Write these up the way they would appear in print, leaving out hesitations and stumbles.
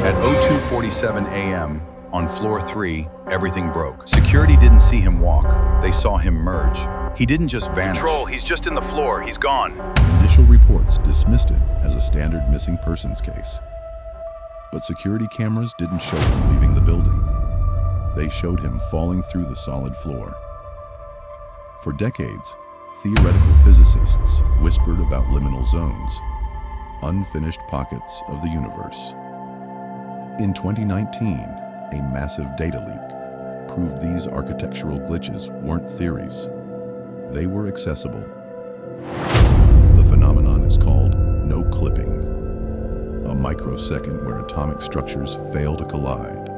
At 02:47 a.m., on floor 3, everything broke. Security didn't see him walk. They saw him merge. He didn't just vanish. Control, he's just in the floor. He's gone. Initial reports dismissed it as a standard missing persons case. But security cameras didn't show him leaving the building. They showed him falling through the solid floor. For decades, theoretical physicists whispered about liminal zones, unfinished pockets of the universe. In 2019, a massive data leak proved these architectural glitches weren't theories. They were accessible. The phenomenon is called no-clipping, a microsecond where atomic structures fail to collide.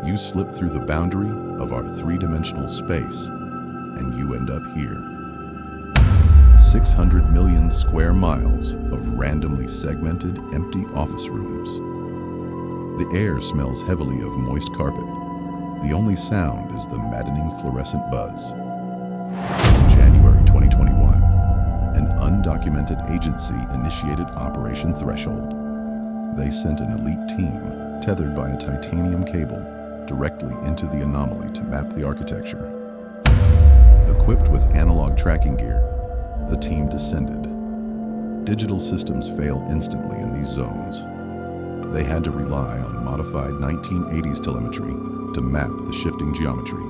You slip through the boundary of our three-dimensional space, and you end up here. 600 million square miles of randomly segmented, empty office rooms. The air smells heavily of moist carpet. The only sound is the maddening fluorescent buzz. In January 2021, an undocumented agency initiated Operation Threshold. They sent an elite team, tethered by a titanium cable, directly into the anomaly to map the architecture. Equipped with analog tracking gear, the team descended. Digital systems fail instantly in these zones. They had to rely on modified 1980s telemetry to map the shifting geometry.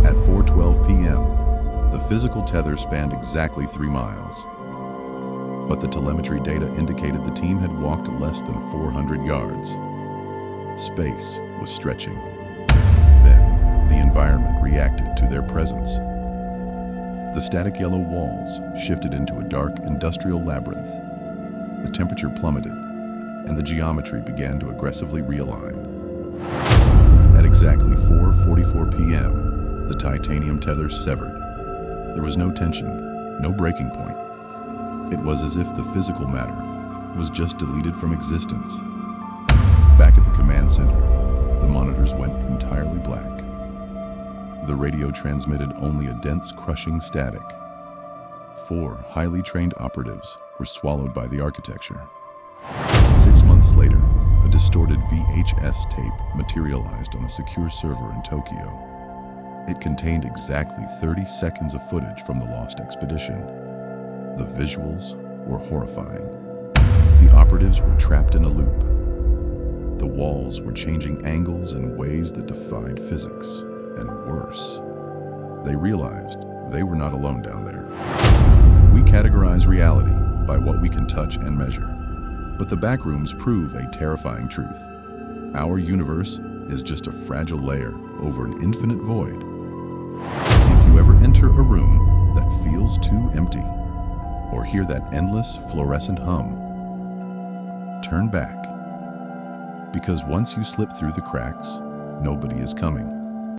At 4:12 p.m., the physical tether spanned exactly 3 miles. But the telemetry data indicated the team had walked less than 400 yards. Space was stretching. Then, the environment reacted to their presence. The static yellow walls shifted into a dark industrial labyrinth. The temperature plummeted, and the geometry began to aggressively realign. At exactly 4:44 p.m., the titanium tether severed. There was no tension, no breaking point. It was as if the physical matter was just deleted from existence. Back at the command center, the monitors went entirely black. The radio transmitted only a dense, crushing static. 4 highly trained operatives were swallowed by the architecture. 6 months later, a distorted VHS tape materialized on a secure server in Tokyo. It contained exactly 30 seconds of footage from the lost expedition. The visuals were horrifying. The operatives were trapped in a loop. The walls were changing angles in ways that defied physics, and worse, they realized they were not alone down there. We categorize reality by what we can touch and measure, but the Backrooms prove a terrifying truth. Our universe is just a fragile layer over an infinite void. If you ever enter a room that feels too empty, or hear that endless fluorescent hum, turn back. Because once you slip through the cracks, nobody is coming.